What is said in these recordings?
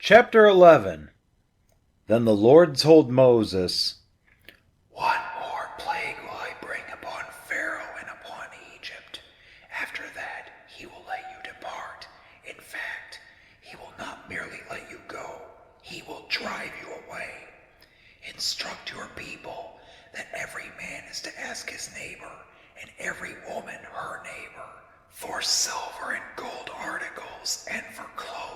Chapter 11. Then the Lord told Moses, "One more plague will I bring upon Pharaoh and upon Egypt. After that, he will let you depart. In fact, he will not merely let you go, he will drive you away. Instruct your people that every man is to ask his neighbor, and every woman her neighbor, for silver and gold articles and for clothing."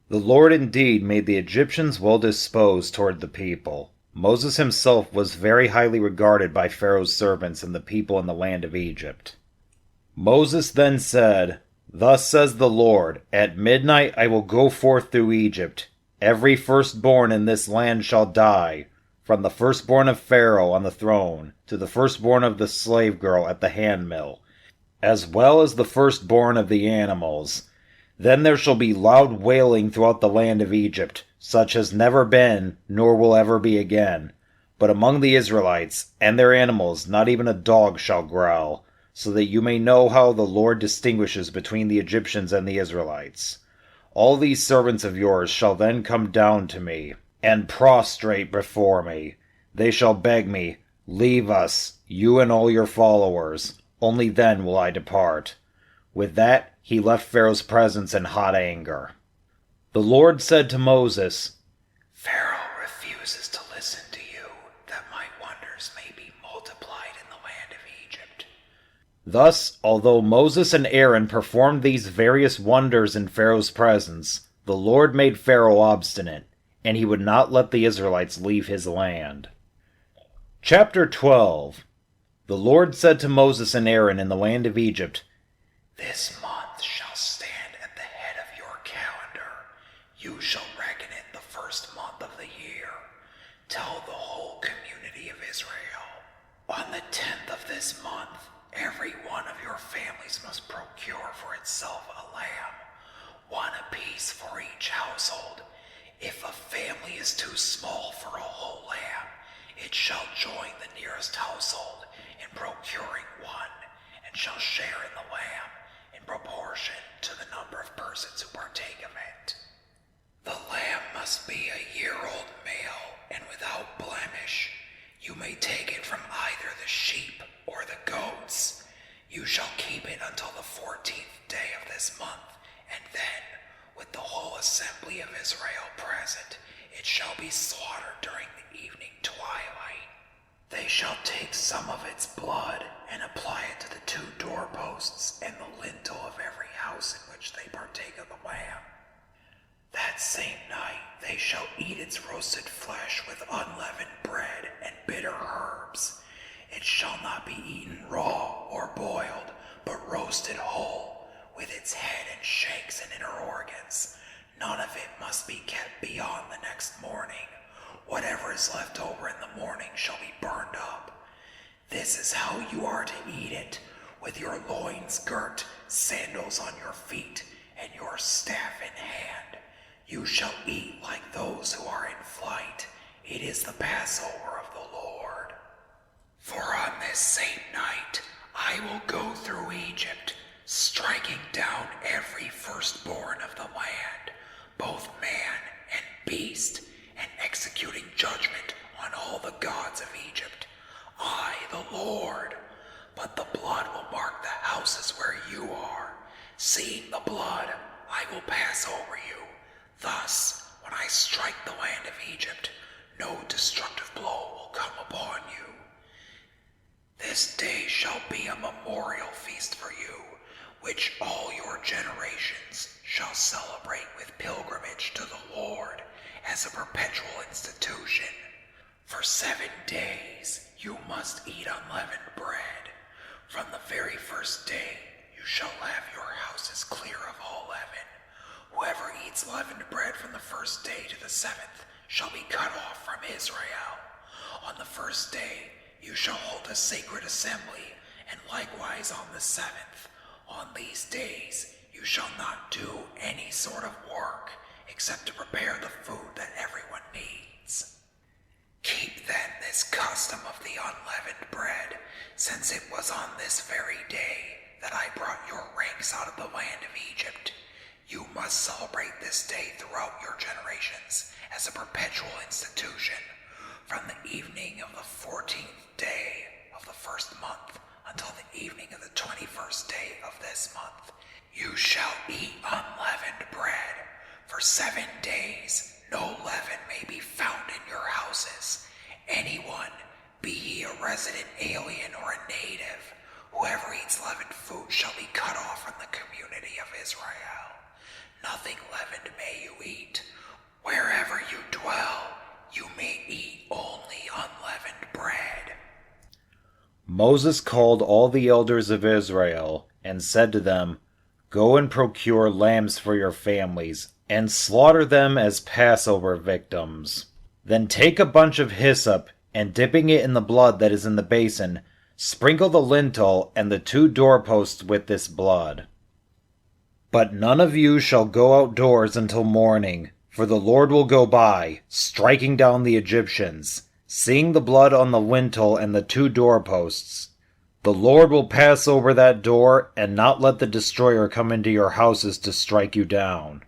The Lord indeed made the Egyptians well disposed toward the people. Moses himself was very highly regarded by Pharaoh's servants and the people in the land of Egypt. Moses then said, "Thus says the Lord, at midnight I will go forth through Egypt. Every firstborn in this land shall die, from the firstborn of Pharaoh on the throne to the firstborn of the slave girl at the handmill, as well as the firstborn of the animals. Then there shall be loud wailing throughout the land of Egypt, such has never been, nor will ever be again. But among the Israelites and their animals not even a dog shall growl, so that you may know how the Lord distinguishes between the Egyptians and the Israelites. All these servants of yours shall then come down to me, and prostrate before me. They shall beg me, 'Leave us, you and all your followers. Only then will I depart.'" With that, he left Pharaoh's presence in hot anger. The Lord said to Moses, "Pharaoh refuses to listen to you, that my wonders may be multiplied in the land of Egypt." Thus, although Moses and Aaron performed these various wonders in Pharaoh's presence, the Lord made Pharaoh obstinate, and he would not let the Israelites leave his land. Chapter 12. The Lord said to Moses and Aaron in the land of Egypt, "This month shall stand at the head of your calendar. You shall reckon it the first month of the year. Tell the whole community of Israel, on the 10th of this month, every one of your families must procure for itself a lamb, one apiece for each household. If a family is too small for a whole lamb, it shall join the nearest household in procuring one, and shall share in the lamb in proportion to the number of persons who partake of it. The lamb must be a year-old male and without blemish. You may take it from either the sheep or the goats. You shall keep it until the 14th day of this month, and then, with the whole assembly of Israel present, it shall be slaughtered during the evening twilight. They shall take some of its blood and apply it to the 2 doorposts and the lintel of every house in which they partake of the lamb. That same night they shall eat its roasted flesh with unleavened bread and bitter herbs. It shall not be eaten raw or boiled, but roasted whole, with its head and shanks and inner organs. None of it must be kept beyond the next morning. Whatever is left over in the morning shall be burned up. This is how you are to eat it, with your loins girt, sandals on your feet, and your staff in hand. You shall eat like those who are in flight. It is the Passover of the Lord. For on this same night I will go through Egypt, striking down every firstborn of the land, both man and beast, and executing judgment on all the gods of Egypt. I, the Lord. But the blood will mark the houses where you are. Seeing the blood, I will pass over you. Thus, when I strike the land of Egypt, no destructive blow will come upon you. This day shall be a memorial feast for you, which all your generations shall celebrate with pilgrimage to the Lord as a perpetual institution. For 7 days you must eat unleavened bread. From the very first day you shall have your houses clear of all leaven. Whoever eats leavened bread from the first day to the 7th shall be cut off from Israel. On the first day you shall hold a sacred assembly, and likewise on the 7th. On these days you shall not do any sort of work, except to prepare the food that everyone needs. Keep then this custom of the unleavened bread, since it was on this very day that I brought your ranks out of the land of Egypt. You must celebrate this day throughout your generations as a perpetual institution, from the evening of the 14th day of the first month until the evening of the 21st day of this month. You shall eat unleavened bread. For 7 days no leaven may be found in your houses. Anyone, be he a resident alien or a native, whoever eats leavened food shall be cut off from the community of Israel. Nothing leavened may you eat. Wherever you dwell, you may eat only unleavened bread. Moses called all the elders of Israel and said to them, Go and procure lambs for your families, and slaughter them as Passover victims. Then take a bunch of hyssop, and dipping it in the blood that is in the basin, sprinkle the lintel and the 2 doorposts with this blood. But none of you shall go outdoors until morning, for the Lord will go by, striking down the Egyptians. Seeing the blood on the lintel and the 2 doorposts, the Lord will pass over that door and not let the destroyer come into your houses to strike you down.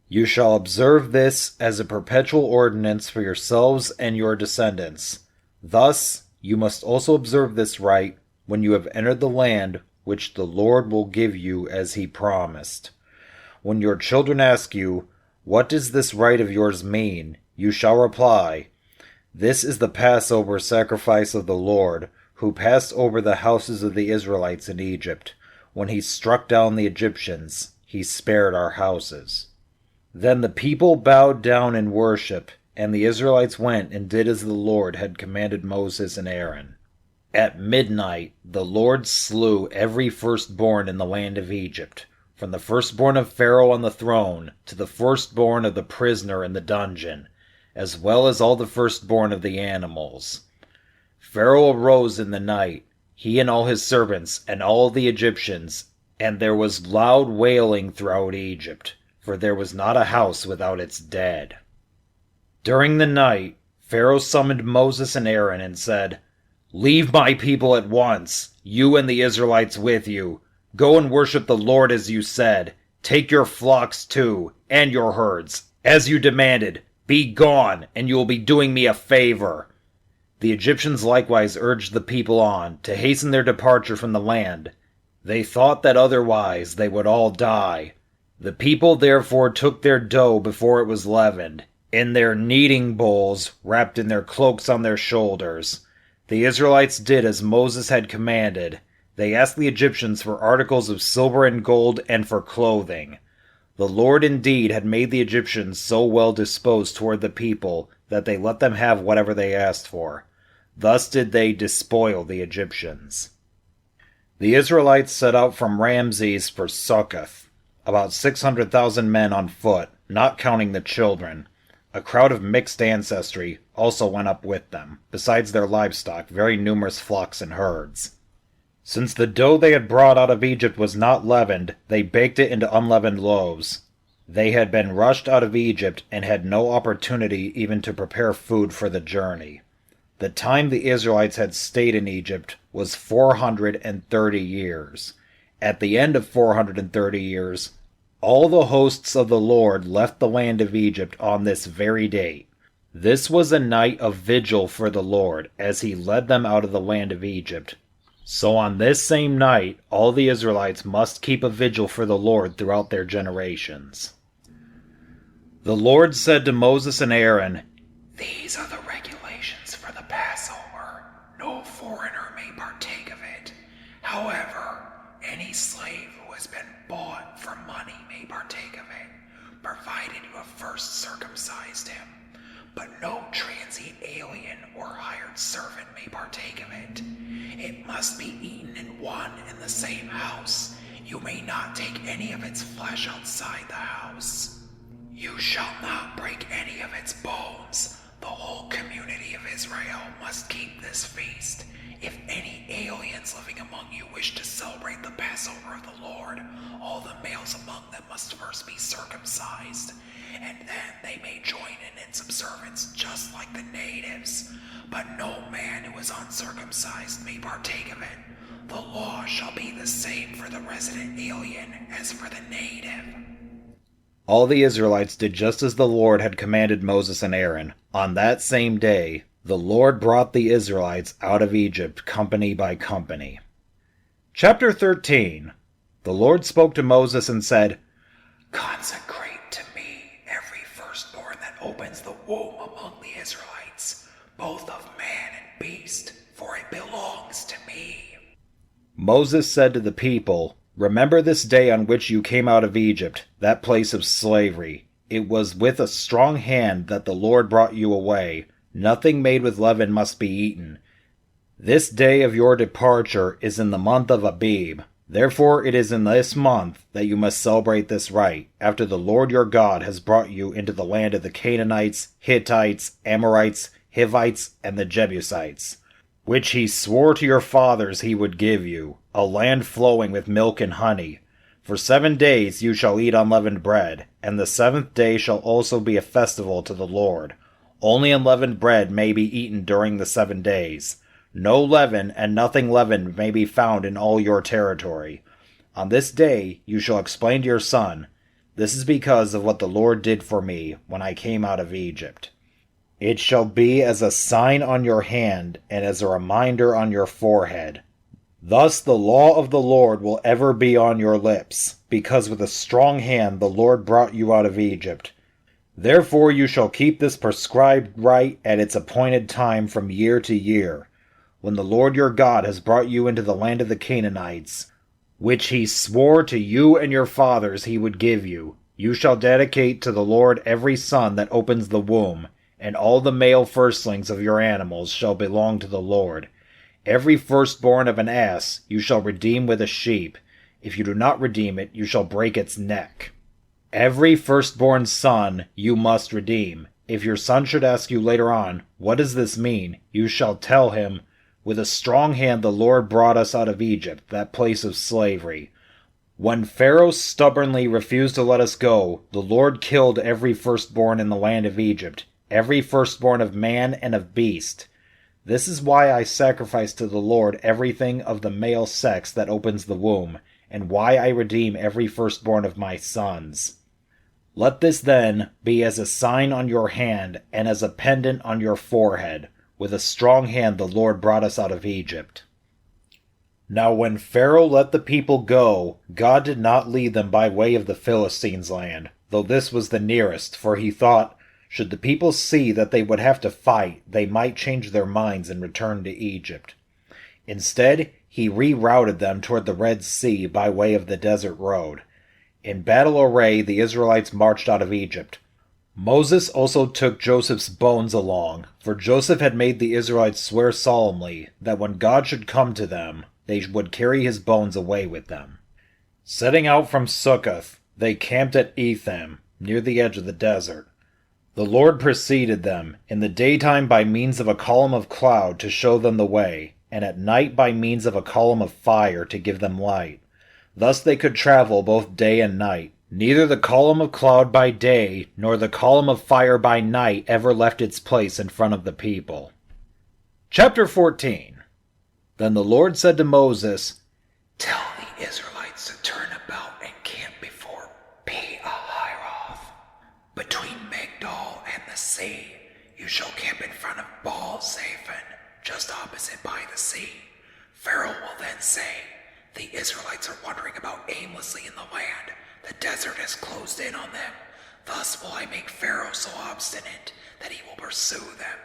You shall observe this as a perpetual ordinance for yourselves and your descendants. Thus, you must also observe this rite when you have entered the land which the Lord will give you as he promised. When your children ask you, What does this rite of yours mean? You shall reply, This is the Passover sacrifice of the Lord, who passed over the houses of the Israelites in Egypt. When he struck down the Egyptians, he spared our houses. Then the people bowed down in worship, and the Israelites went and did as the Lord had commanded Moses and Aaron. At midnight the Lord slew every firstborn in the land of Egypt, from the firstborn of Pharaoh on the throne to the firstborn of the prisoner in the dungeon, as well as all the firstborn of the animals. Pharaoh arose in the night, he and all his servants and all the Egyptians, and there was loud wailing throughout Egypt, for there was not a house without its dead. During the night, Pharaoh summoned Moses and Aaron and said, Leave my people at once, you and the Israelites with you. Go and worship the Lord as you said. Take your flocks too, and your herds, as you demanded. Be gone, and you will be doing me a favor. The Egyptians likewise urged the people on to hasten their departure from the land. They thought that otherwise they would all die. The people therefore took their dough before it was leavened, in their kneading bowls wrapped in their cloaks on their shoulders. The Israelites did as Moses had commanded. They asked the Egyptians for articles of silver and gold and for clothing. The Lord indeed had made the Egyptians so well disposed toward the people that they let them have whatever they asked for. Thus did they despoil the Egyptians. The Israelites set out from Ramses for Succoth, about 600,000 men on foot, not counting the children. A crowd of mixed ancestry also went up with them, besides their livestock, very numerous flocks and herds. Since the dough they had brought out of Egypt was not leavened, they baked it into unleavened loaves. They had been rushed out of Egypt and had no opportunity even to prepare food for the journey. The time the Israelites had stayed in Egypt was 430 years. At the end of 430 years, all the hosts of the Lord left the land of Egypt on this very date. This was a night of vigil for the Lord, as he led them out of the land of Egypt. So on this same night, all the Israelites must keep a vigil for the Lord throughout their generations. The Lord said to Moses and Aaron, These are the regulations for the Passover. No foreigner may partake of it. However, any slave who has been bought for money may partake of it, provided you have first circumcised him. But no transient alien or hired servant may partake of it. It must be eaten in one and the same house. You may not take any of its flesh outside the house. You shall not break any of its bones. The whole community of Israel must keep this feast. If any aliens living among you wish to celebrate the Passover of the Lord, all the males among them must first be circumcised, and then they may join in its observance just like the natives. But no man who is uncircumcised may partake of it. The law shall be the same for the resident alien as for the native. All the Israelites did just as the Lord had commanded Moses and Aaron. On that same day, the Lord brought the Israelites out of Egypt company by company. Chapter 13. The Lord spoke to Moses and said, Consecrate to me every firstborn that opens the womb among the Israelites, both of man and beast, for it belongs to me. Moses said to the people, Remember this day on which you came out of Egypt, that place of slavery. It was with a strong hand that the Lord brought you away. Nothing made with leaven must be eaten. This day of your departure is in the month of Abib. Therefore it is in this month that you must celebrate this rite, after the Lord your God has brought you into the land of the Canaanites, Hittites, Amorites, Hivites, and the Jebusites, which he swore to your fathers he would give you, a land flowing with milk and honey. For 7 days you shall eat unleavened bread, and the 7th day shall also be a festival to the Lord. Only unleavened bread may be eaten during the 7 days. No leaven and nothing leavened may be found in all your territory. On this day you shall explain to your son, This is because of what the Lord did for me when I came out of Egypt. It shall be as a sign on your hand and as a reminder on your forehead. Thus the law of the Lord will ever be on your lips, because with a strong hand the Lord brought you out of Egypt. Therefore you shall keep this prescribed rite at its appointed time from year to year, when the Lord your God has brought you into the land of the Canaanites, which he swore to you and your fathers he would give you. You shall dedicate to the Lord every son that opens the womb, and all the male firstlings of your animals shall belong to the Lord. Every firstborn of an ass you shall redeem with a sheep. If you do not redeem it, you shall break its neck. Every firstborn son you must redeem. If your son should ask you later on, What does this mean? You shall tell him, With a strong hand the Lord brought us out of Egypt, that place of slavery. When Pharaoh stubbornly refused to let us go, the Lord killed every firstborn in the land of Egypt, every firstborn of man and of beast. This is why I sacrifice to the Lord everything of the male sex that opens the womb, and why I redeem every firstborn of my sons. Let this then be as a sign on your hand and as a pendant on your forehead. With a strong hand the Lord brought us out of Egypt. Now when Pharaoh let the people go, God did not lead them by way of the Philistines' land, though this was the nearest, for he thought, should the people see that they would have to fight, they might change their minds and return to Egypt. Instead, he rerouted them toward the Red Sea by way of the desert road. In battle array, the Israelites marched out of Egypt. Moses also took Joseph's bones along, for Joseph had made the Israelites swear solemnly that when God should come to them, they would carry his bones away with them. Setting out from Succoth, they camped at Etham, near the edge of the desert. The Lord preceded them, in the daytime by means of a column of cloud to show them the way, and at night by means of a column of fire to give them light. Thus they could travel both day and night. Neither the column of cloud by day, nor the column of fire by night ever left its place in front of the people. Chapter 14. Then the Lord said to Moses, Tell the Israelites to turn about and camp before Pi-hahiroth, between Migdol and the sea. You shall camp in front of Baal-Zephon, just opposite by the sea. Pharaoh will then say, The Israelites are wandering about aimlessly in the land. The desert has closed in on them. Thus will I make Pharaoh so obstinate that he will pursue them.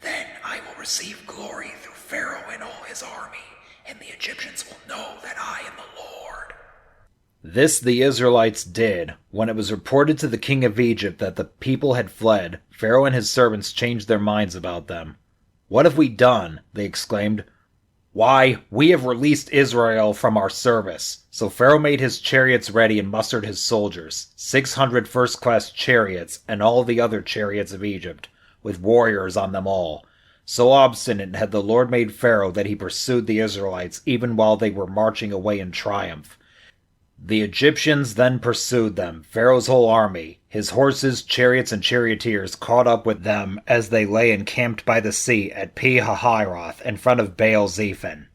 Then I will receive glory through Pharaoh and all his army, and the Egyptians will know that I am the Lord. This the Israelites did. When it was reported to the king of Egypt that the people had fled, Pharaoh and his servants changed their minds about them. What have we done? They exclaimed. Why, we have released Israel from our service. So Pharaoh made his chariots ready and mustered his soldiers, 600 first-class chariots and all the other chariots of Egypt, with warriors on them all. So obstinate had the Lord made Pharaoh that he pursued the Israelites even while they were marching away in triumph. The Egyptians then pursued them, Pharaoh's whole army. His horses, chariots, and charioteers caught up with them as they lay encamped by the sea at Pi-hahiroth in front of Baal-Zephon.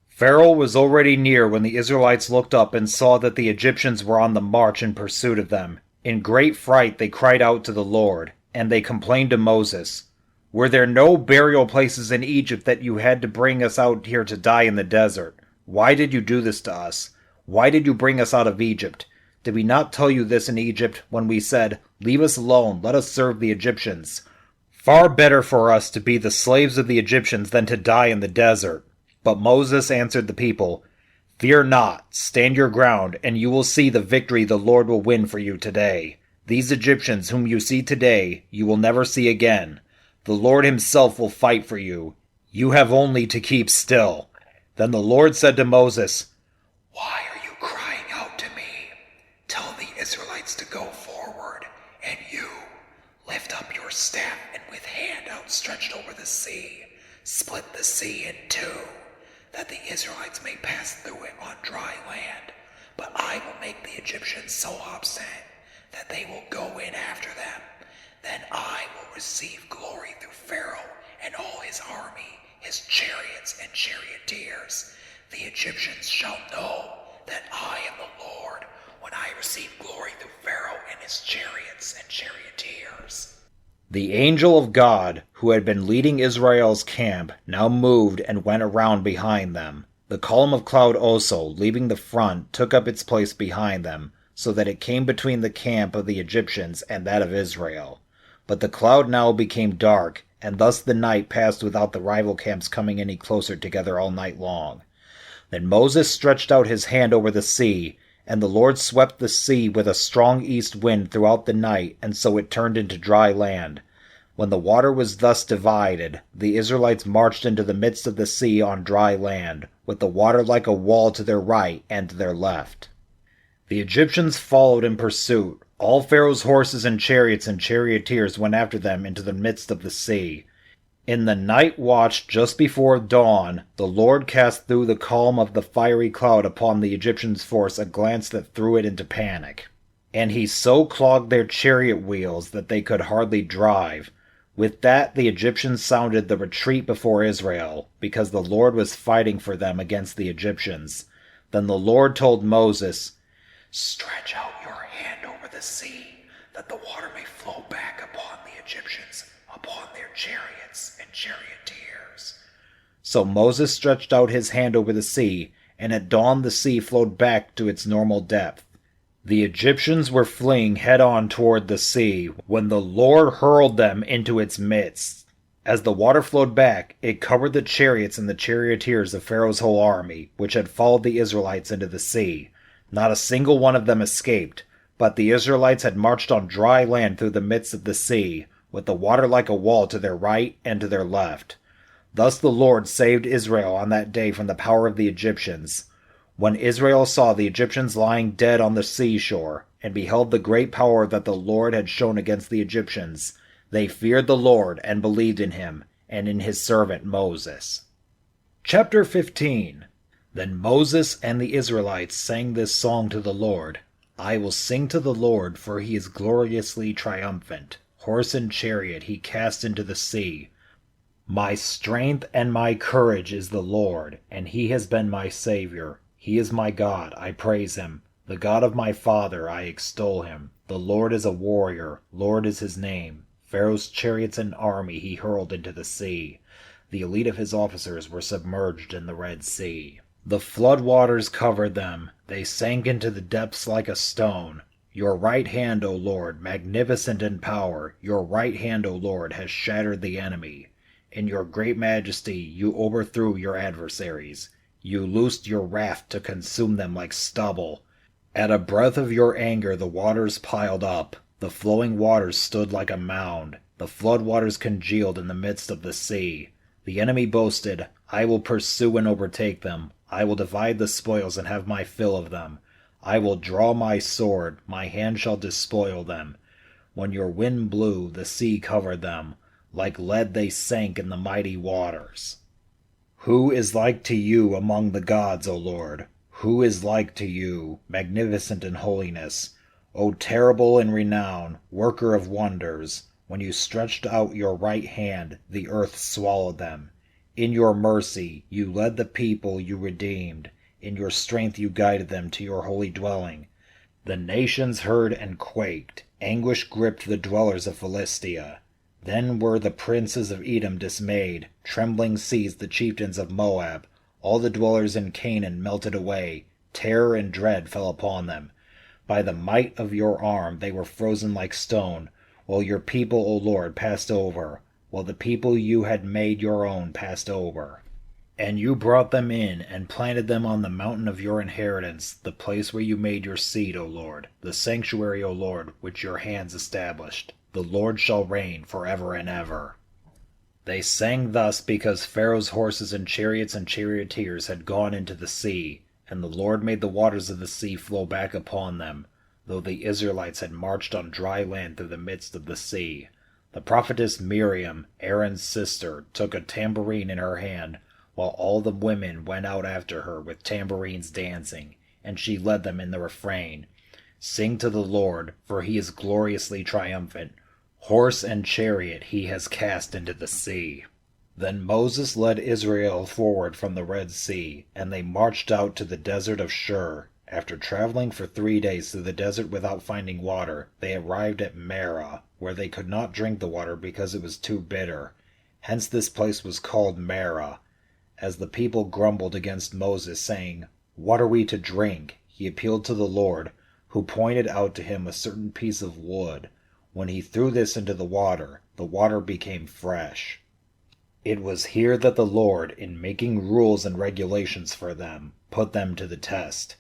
Pharaoh was already near when the Israelites looked up and saw that the Egyptians were on the march in pursuit of them. In great fright they cried out to the Lord, and they complained to Moses, "Were there no burial places in Egypt that you had to bring us out here to die in the desert? Why did you do this to us? Why did you bring us out of Egypt? Did we not tell you this in Egypt when we said, 'Leave us alone, let us serve the Egyptians'? Far better for us to be the slaves of the Egyptians than to die in the desert." But Moses answered the people, "Fear not, stand your ground, and you will see the victory the Lord will win for you today. These Egyptians whom you see today, you will never see again. The Lord himself will fight for you. You have only to keep still." Then the Lord said to Moses, "Why are you crying out to me? Tell the Israelites to go forward, and you lift up your staff and with hand outstretched over the sea, split the sea in two, that the Israelites may pass through it on dry land. But I will make the Egyptians so obstinate that they will go in after them. Then I will receive glory through Pharaoh and all his army, his chariots and charioteers. The Egyptians shall know that I am the Lord when I receive glory through Pharaoh and his chariots and charioteers." The angel of God, who had been leading Israel's camp, now moved and went around behind them. The column of cloud also, leaving the front, took up its place behind them, so that it came between the camp of the Egyptians and that of Israel. But the cloud now became dark, and thus the night passed without the rival camps coming any closer together all night long. Then Moses stretched out his hand over the sea, and the Lord swept the sea with a strong east wind throughout the night, and so it turned into dry land. When the water was thus divided, the Israelites marched into the midst of the sea on dry land, with the water like a wall to their right and to their left. The Egyptians followed in pursuit. All Pharaoh's horses and chariots and charioteers went after them into the midst of the sea. In the night watch just before dawn, the Lord cast through the column of the fiery cloud upon the Egyptians' force a glance that threw it into panic. And he so clogged their chariot wheels that they could hardly drive. With that the Egyptians sounded the retreat before Israel, because the Lord was fighting for them against the Egyptians. Then the Lord told Moses, "Stretch out your hand over the sea, that the water may flow back upon the Egyptians, upon their chariots and charioteers." So Moses stretched out his hand over the sea, and at dawn the sea flowed back to its normal depth. The Egyptians were fleeing head-on toward the sea when the Lord hurled them into its midst. As the water flowed back, it covered the chariots and the charioteers of Pharaoh's whole army, which had followed the Israelites into the sea. Not a single one of them escaped, but the Israelites had marched on dry land through the midst of the sea, with the water like a wall to their right and to their left. Thus the Lord saved Israel on that day from the power of the Egyptians. When Israel saw the Egyptians lying dead on the seashore, and beheld the great power that the Lord had shown against the Egyptians, they feared the Lord and believed in him, and in his servant Moses. Chapter 15. Then Moses and the Israelites sang this song to the Lord. "I will sing to the Lord, for he is gloriously triumphant. Horse and chariot he cast into the sea. My strength and my courage is the Lord, and he has been my Savior. He is my God, I praise him. The God of my father, I extol him. The Lord is a warrior, Lord is his name. Pharaoh's chariots and army he hurled into the sea. The elite of his officers were submerged in the Red Sea. The flood waters covered them. They sank into the depths like a stone. Your right hand, O Lord, magnificent in power, your right hand, O Lord, has shattered the enemy. In your great majesty you overthrew your adversaries. You loosed your wrath to consume them like stubble. At a breath of your anger the waters piled up. The flowing waters stood like a mound. The flood waters congealed in the midst of the sea. The enemy boasted, I will pursue and overtake them. I will divide the spoils and have my fill of them. I will draw my sword, my hand shall despoil them. When your wind blew, the sea covered them. Like lead they sank in the mighty waters. Who is like to you among the gods, O Lord? Who is like to you, magnificent in holiness? O terrible in renown, worker of wonders, when you stretched out your right hand, the earth swallowed them. In your mercy you led the people you redeemed. In your strength you guided them to your holy dwelling. The nations heard and quaked. Anguish gripped the dwellers of Philistia. Then were the princes of Edom dismayed. Trembling seized the chieftains of Moab. All the dwellers in Canaan melted away. Terror and dread fell upon them. By the might of your arm they were frozen like stone, while your people, O Lord, passed over, while the people you had made your own passed over. And you brought them in, and planted them on the mountain of your inheritance, the place where you made your seat, O Lord, the sanctuary, O Lord, which your hands established. The Lord shall reign forever and ever. They sang thus because Pharaoh's horses and charioteers had gone into the sea, and the Lord made the waters of the sea flow back upon them, though the Israelites had marched on dry land through the midst of the sea. The prophetess Miriam, Aaron's sister, took a tambourine in her hand, while all the women went out after her with tambourines dancing, and she led them in the refrain, "Sing to the Lord, for he is gloriously triumphant. Horse and chariot he has cast into the sea." Then Moses led Israel forward from the Red Sea, and they marched out to the desert of Shur. After traveling for 3 days through the desert without finding water, they arrived at Marah, where they could not drink the water because it was too bitter. Hence this place was called Marah. As the people grumbled against Moses, saying, "What are we to drink?" he appealed to the Lord, who pointed out to him a certain piece of wood. When he threw this into the water became fresh. It was here that the Lord, in making rules and regulations for them, put them to the test.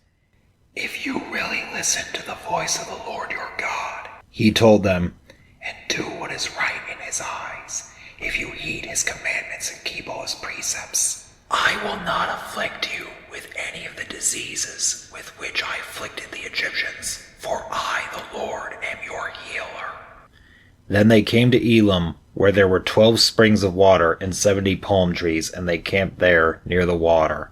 "If you really listen to the voice of the Lord your God," he told them, "and do what is right in his eyes, if you heed his commandments and keep all his precepts, I will not afflict you with any of the diseases with which I afflicted the Egyptians, for I, the Lord, am your healer." Then they came to Elim, where there were 12 springs of water and 70 palm trees, and they camped there near the water.